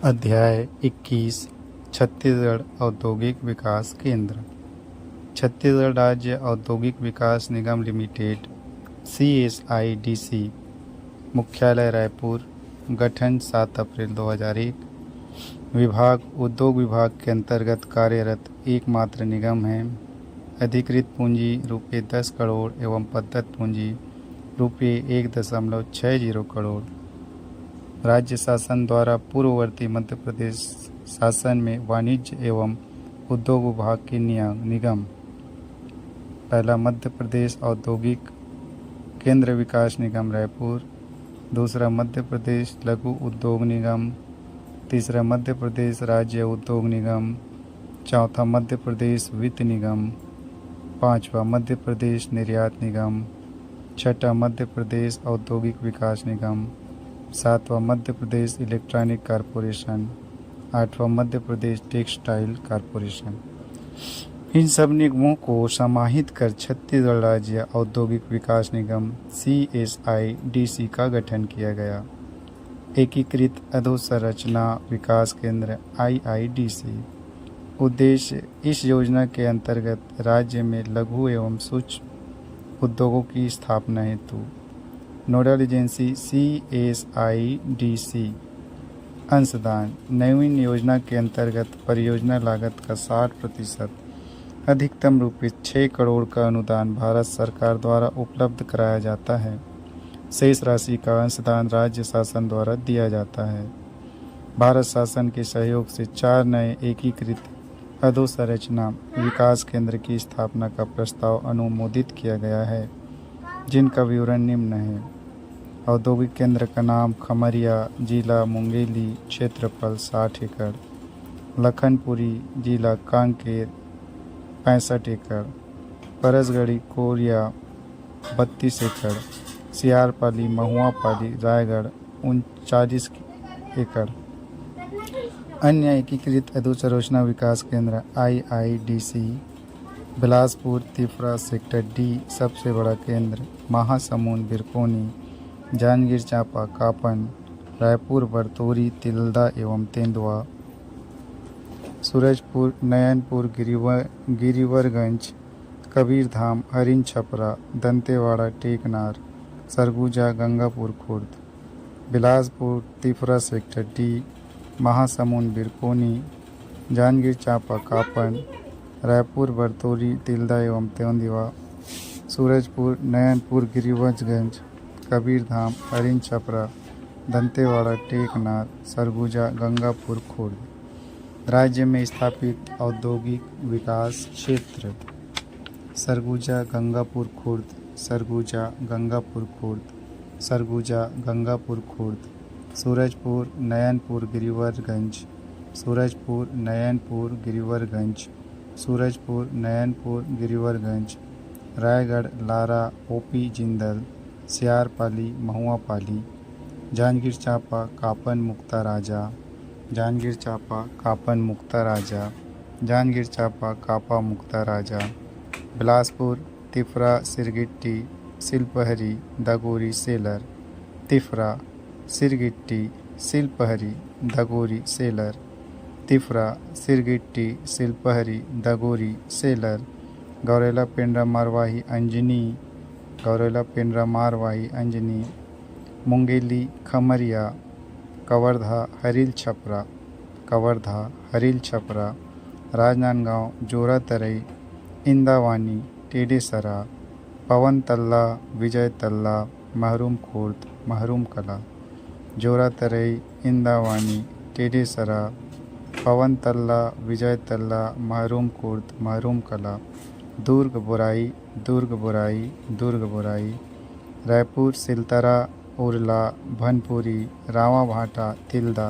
अध्याय 21 छत्तीसगढ़ औद्योगिक विकास केंद्र। छत्तीसगढ़ राज्य औद्योगिक विकास निगम लिमिटेड CSIDC, मुख्यालय रायपुर, गठन 7 अप्रैल 2001। विभाग उद्योग विभाग के अंतर्गत कार्यरत एकमात्र निगम है। अधिकृत पूंजी रुपये 10 करोड़ एवं प्रदत्त पूंजी रुपये 1.60 करोड़। राज्य शासन द्वारा पूर्ववर्ती मध्य प्रदेश शासन में वाणिज्य एवं उद्योग विभाग के निगम। पहला, मध्य प्रदेश औद्योगिक केंद्र विकास निगम रायपुर। दूसरा, मध्य प्रदेश लघु उद्योग निगम। तीसरा, मध्य प्रदेश राज्य उद्योग निगम। चौथा, मध्य प्रदेश वित्त निगम। पांचवा, मध्य प्रदेश निर्यात निगम। छठा, मध्य प्रदेश औद्योगिक विकास निगम। सातवां, मध्य प्रदेश इलेक्ट्रॉनिक कॉरपोरेशन। आठवां, मध्य प्रदेश टेक्सटाइल कॉरपोरेशन। इन सब निगमों को समाहित कर छत्तीसगढ़ राज्य औद्योगिक विकास निगम CSIDC का गठन किया गया। एकीकृत अधोसंरचना विकास केंद्र IIDC। उद्देश्य, इस योजना के अंतर्गत राज्य में लघु एवं सूक्ष्म उद्योगों की स्थापना हेतु नोडल एजेंसी CSIDC। अंशदान, नवीन योजना के अंतर्गत परियोजना लागत का 60% अधिकतम रुपये 6 करोड़ का अनुदान भारत सरकार द्वारा उपलब्ध कराया जाता है। शेष राशि का अंशदान राज्य शासन द्वारा दिया जाता है। भारत शासन के सहयोग से 4 नए एकीकृत अधोसंरचना विकास केंद्र की स्थापना का प्रस्ताव अनुमोदित किया गया है, जिनका विवरण निम्न है। औद्योगिक केंद्र का नाम खमरिया, जिला मुंगेली, क्षेत्रफल 60 एकड़। लखनपुरी, जिला कांकेर, 65 एकड़। परसगढ़ी, कोरिया, 32 एकड़। सियारपाली, महुआपाली, रायगढ़, 39 एकड़। अन्य एकीकृत अधोसंरचना विकास केंद्र IIDC Bilaspur, Tifra, sector D सबसे बड़ा केंद्र, महासमुंद, बिरकोनी, जांजगीर चांपा, कापन, रायपुर, बरतौरी, तिल्दा एवं तेंदुआ, सूरजपुर, नयनपुर, गिरिवरगंज, कबीरधाम, हरिन छपरा, दंतेवाड़ा, टेकनार, सरगुजा, गंगापुर खुर्द। बिलासपुर, तिफरा, सेक्टर D, महासमुंद, बिरकोनी, जांजगीर चांपा, कापन, रायपुर, बरतौरी, तिल्दा एवं तेंदुआ, सूरजपुर, नयनपुर, गिरिवरगंज, कबीरधाम, हरिन छपरा, दंतेवाड़ा, टेकनार, सरगुजा, गंगापुर खुर्द। राज्य में स्थापित औद्योगिक विकास क्षेत्र: सरगुजा, गंगापुर खुर्द, सरगुजा, गंगापुर खुर्द, सरगुजा, गंगापुर खुर्द, सूरजपुर, नयनपुर, गिरिवरगंज, सूरजपुर, नयनपुर, गिरिवरगंज, सूरजपुर, नयनपुर, गिरिवरगंज, रायगढ़, लारा, OP जिंदल, सियारपाली, महुआपाली, जांजगीर चांपा, कापन, मुक्ता राजा, जांजगीर चांपा, कापन, मुक्ता राजा, जांजगीर चांपा, कापा, मुक्ता राजा, Bilaspur, Tifra, Sirgitti, Silpahari, दगोरी, seller, Tifra, Sirgitti, Silpahari, दगोरी, seller, Tifra, Sirgitti, Silpahari, दगोरी, seller, Gaurela, Pendra, Marwahi, Anjani, Gaurela, Pendra, Marwahi, Anjani, Mungeli, Khamaria, Kawardha, हरिल Chhapra, Kawardha, हरिल Chhapra, Rajnandgaon, जोरा तरई, इंदावानी, टेडेसरा, पवन तल्ला, विजय तल्ला, महरूम खुर्द, महरूम कला, जोरा तरई, इंदावानी, टेडेसरा, पवन तल्ला, विजय तल्ला, महरूम खुर्द, महरूम कला, दुर्ग बोराई, दुर्ग बोराई, दुर्ग बोराई, रायपुर, सिलतरा, उरला, भनपुरी, रावा भाटा, तिल्दा,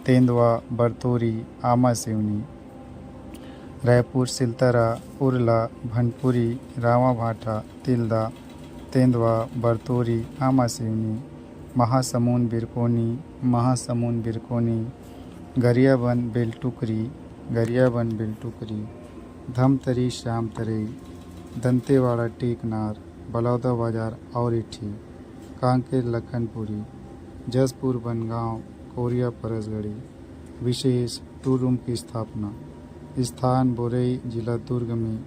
तेंदुआ, बरतौरी, आमा सिवनी, रायपुर, सिलतरा, उरला, भनपुरी, रावा भाटा, तिल्दा, तेंदुआ, बरतौरी, आमा सिवनी, महासमुंद, बिरकोनी, महासमुंद, बिरकोनी, गरियाबंद, बेलटुकरी, गरियाबंद, बेलटुकरी, धमतरी, श्यामतरई, दंतेवाड़ा, टेकनार, बलौदा बाजार, औरेठी, कांकेर, लखनपुरी, जसपुर, बनगांव, कोरिया, परसगढ़ी, विशेष टूर रूम की स्थापना। स्थान बोरई, जिला दुर्ग में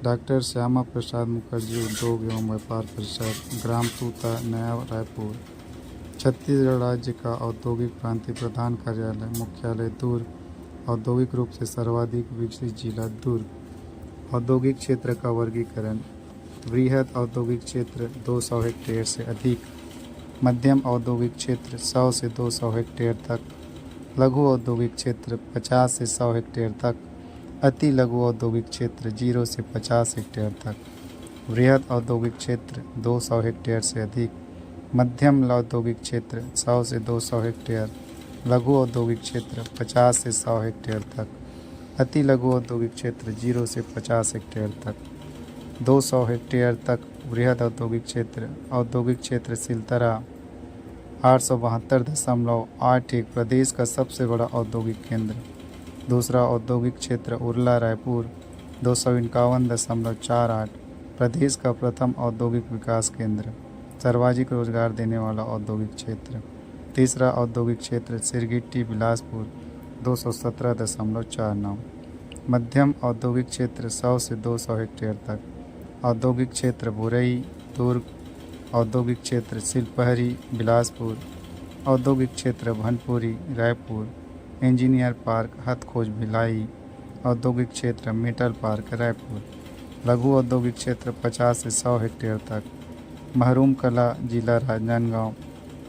डॉक्टर श्यामा प्रसाद मुखर्जी उद्योग एवं व्यापार परिषद, ग्राम तूता, नया रायपुर। छत्तीसगढ़ राज्य का औद्योगिक क्रांति प्रधान कार्यालय, मुख्यालय दुर्ग। औद्योगिक रूप से सर्वाधिक विकसित जिला दुर्ग। औद्योगिक क्षेत्र का वर्गीकरण। वृहद औद्योगिक क्षेत्र 200 हेक्टेयर से अधिक, मध्यम औद्योगिक क्षेत्र 100 से 200 हेक्टेयर तक, लघु औद्योगिक क्षेत्र 50 से 100 हेक्टेयर तक, अति लघु औद्योगिक क्षेत्र 0 से 50 हेक्टेयर तक, वृहद औद्योगिक क्षेत्र 200 हेक्टेयर से अधिक, मध्यम औद्योगिक क्षेत्र 100 से 200 हेक्टेयर, लघु औद्योगिक क्षेत्र 50 से 100 हेक्टेयर तक, अति लघु औद्योगिक क्षेत्र 0 से 50 हेक्टेयर तक, 200 हेक्टेयर तक वृहद औद्योगिक क्षेत्र। औद्योगिक क्षेत्र सिलतरा 872.81 प्रदेश का सबसे बड़ा औद्योगिक केंद्र। दूसरा औद्योगिक क्षेत्र उरला रायपुर 251.48 प्रदेश का प्रथम औद्योगिक विकास केंद्र, सर्वाधिक रोजगार देने वाला औद्योगिक क्षेत्र। तीसरा औद्योगिक क्षेत्र सिरगिट्टी बिलासपुर 217.49, मध्यम औद्योगिक क्षेत्र 100 से 200 हेक्टेयर तक। औद्योगिक क्षेत्र बोरई दुर्ग, औद्योगिक क्षेत्र सिलपहरी बिलासपुर, औद्योगिक क्षेत्र भनपुरी रायपुर, इंजीनियर पार्क हथखोज भिलाई, औद्योगिक क्षेत्र मेटल पार्क रायपुर। लघु औद्योगिक क्षेत्र 50 से 100 हेक्टेयर तक, महरूम कला जिला राजनांदगांव।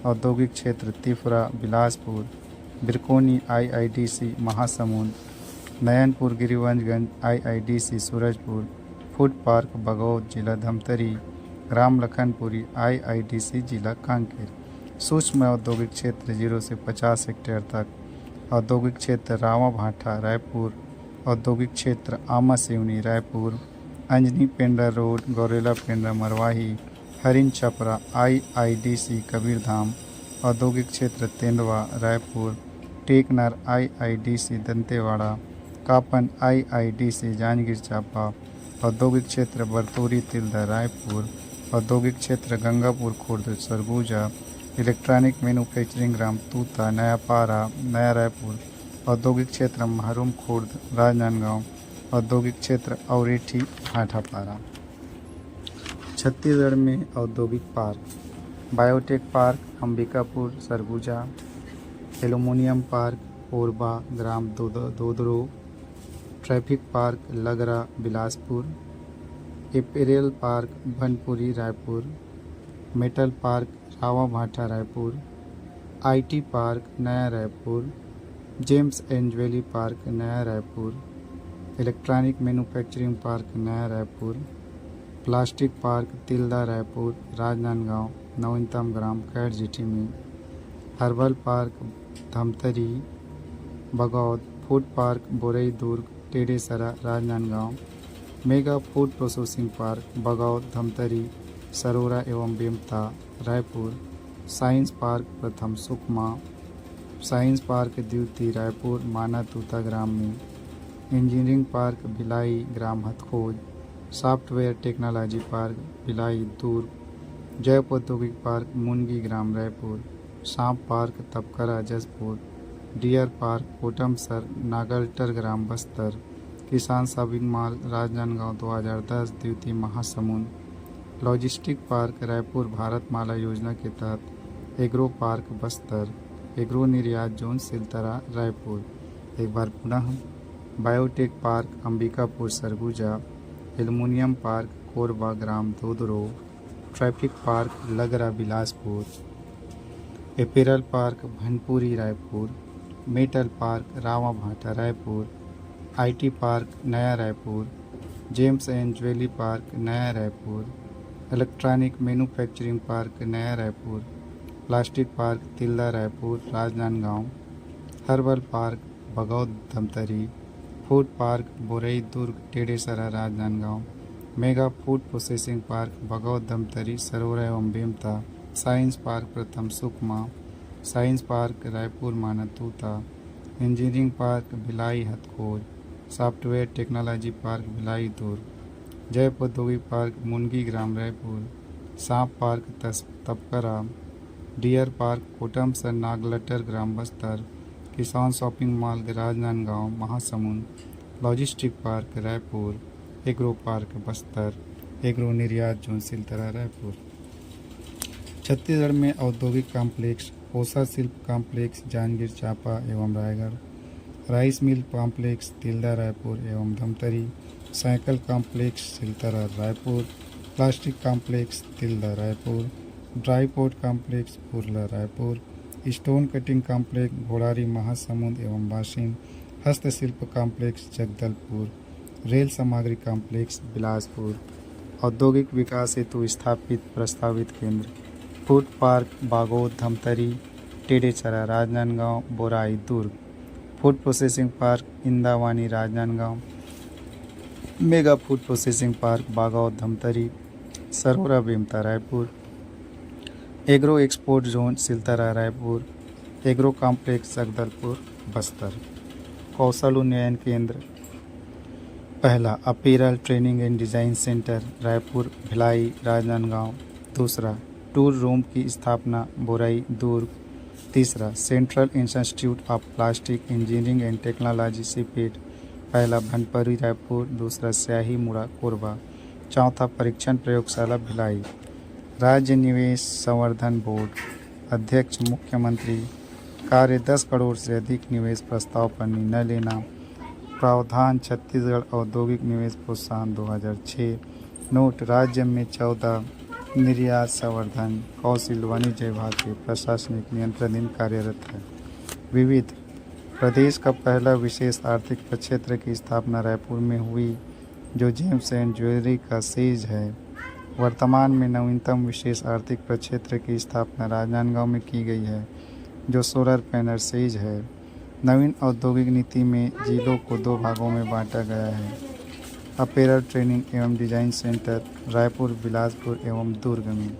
औद्योगिक क्षेत्र Tifra Bilaspur, Birkoni IIDC Mahasamund, Nayanpur Girivanshganj IIDC Surajpur, food park Bagaud जिला धमतरी, ग्राम लखनपुरी IIDC जिला कांकेर। सूक्ष्म औद्योगिक क्षेत्र 0 से 50 हेक्टेयर तक, औद्योगिक क्षेत्र रावा भाठा रायपुर, औद्योगिक क्षेत्र आमा सिवनी रायपुर, अंजनी पेंड्रा रोड गौरेला पेंड्रा मरवाही, हरिन छपरा IIDC कबीरधाम, औद्योगिक क्षेत्र तेंदुआ रायपुर, टेकनार IIDC दंतेवाड़ा, कापन IIDC जांजगीर चांपा, औद्योगिक क्षेत्र बरतौरी तिल्दा रायपुर, औद्योगिक क्षेत्र गंगापुर खुर्द सरगुजा, इलेक्ट्रॉनिक मैन्युफैक्चरिंग ग्राम तूता नयापारा नया रायपुर, औद्योगिक क्षेत्र महरूम खुर्द राजनांदगांव, औद्योगिक क्षेत्र औरेठी भाटापारा। छत्तीसगढ़ में औद्योगिक park. Biotech park Ambikapur Surguja, aluminium park Korba ग्राम Dodro, traffic park Lagra Bilaspur, apparel park Bhanpuri Raipur, metal park Rawa Bhatha Raipur, IT park नया Raipur, gems and jewellery park नया रायपुर, इलेक्ट्रॉनिक मैन्युफैक्चरिंग पार्क नया रायपुर, प्लास्टिक पार्क तिल्दा रायपुर राजनांदगांव नवीनतम ग्राम कैट जीटी में, herbal park Dhamtari Bagaud, food park Borai Durg Tedesara Rajnandgaon, mega food processing park Bagaud Dhamtari Sarora एवं बेमता रायपुर, साइंस पार्क प्रथम सुकमा, साइंस पार्क द्वितीय रायपुर माना तूता ग्राम में, इंजीनियरिंग पार्क भिलाई ग्राम Hathkhoj, software technology park Bhilai Durg, जैव औद्योगिक पार्क मुनगी ग्राम रायपुर, सांप park Tapkara Jashpur, deer park Kotamsar Nagaltar ग्राम बस्तर, किसान शॉपिंग मॉल राजनांदगांव 2010 द्वितीय महासमुंद, लॉजिस्टिक पार्क रायपुर भारत माला योजना के तहत, एग्रो पार्क बस्तर, एग्रो निर्यात जोन सिलतरा रायपुर। एक बार पुनः biotech park Ambikapur Surguja, aluminium park Korba ग्राम Dodro, traffic park Lagra Bilaspur, apparel park Bhanpuri Raipur, metal park Rawa Bhatha Raipur, IT park नया Raipur, gems and jewellery park नया रायपुर, इलेक्ट्रॉनिक मैन्युफैक्चरिंग पार्क नया Raipur, plastic park Tilda Raipur Rajnandgaon, herbal park Bagaud Dhamtari, food park Borai Durg Tedesara Rajnandgaon, mega food processing park Bagaud Dhamtari Sarora एवं Bemta, science park प्रथम Sukma, science park Raipur Mana Tuta, engineering park Bhilai Hathkhoj, software technology park Bhilai Durg, जैव औद्योगिक park Mungi ग्राम रायपुर, सांप park Tapkara, deer park Kotamsar Nagaltar ग्राम बस्तर, किसान shopping mall Rajnandgaon Mahasamund, logistic park Raipur, agro park Bastar, agro निर्यात जोन सिलतरा रायपुर। छत्तीसगढ़ में औद्योगिक कॉम्प्लेक्स कोसा शिल्प कॉम्प्लेक्स जांजगीर चांपा एवं Raigarh, rice mill complex Tilda Raipur एवं Dhamtari, cycle complex Siltara Raipur, plastic complex Tilda Raipur, dry port complex Purla Raipur, stone cutting complex Ghodari Mahasamund एवं बासिन, हस्तशिल्प कॉम्प्लेक्स जगदलपुर, रेल सामग्री कॉम्प्लेक्स बिलासपुर। औद्योगिक विकास हेतु स्थापित प्रस्तावित केंद्र food park Bagod Dhamtari, Tedechara Rajnandgaon, Borai Durg, food processing park Indawani Rajnandgaon, mega food processing park Bagaud Dhamtari, Sarora Bemta Raipur, agro export zone Siltara Raipur, agro complex Jagdalpur Bastar. कौशल उन्नयन केंद्र पहला apparel training and design centre Raipur Bhilai Rajnandgaon, दूसरा टूर रूम की स्थापना बोराई दुर्ग, तीसरा central institute of plastic engineering and technology CIPET पहला भनपरी रायपुर, दूसरा स्याही मुड़ा कोरबा, चौथा परीक्षण प्रयोगशाला भिलाई। राज्य निवेश संवर्धन बोर्ड अध्यक्ष मुख्यमंत्री, कार्य 10 करोड़ से अधिक निवेश प्रस्ताव पर निर्णय लेना। प्रावधान छत्तीसगढ़ औद्योगिक निवेश प्रोत्साहन 2006। नोट राज्य में 14 निर्यात संवर्धन कौशल वाणिज्य विभाग के प्रशासनिक नियंत्रणाधीन कार्यरत है। विविध प्रदेश का पहला विशेष आर्थिक प्रक्षेत्र की स्थापना रायपुर में हुई, जो जेम्स एंड ज्वेलरी का सेज है। वर्तमान में नवीनतम विशेष आर्थिक प्रक्षेत्र की स्थापना राजनांदगांव में की गई है, जो सोलर पैनल सेज है। नवीन औद्योगिक नीति में जिलों को 2 भागों में बांटा गया है। अपैरल ट्रेनिंग एवं डिजाइन सेंटर रायपुर, बिलासपुर एवं दुर्ग में।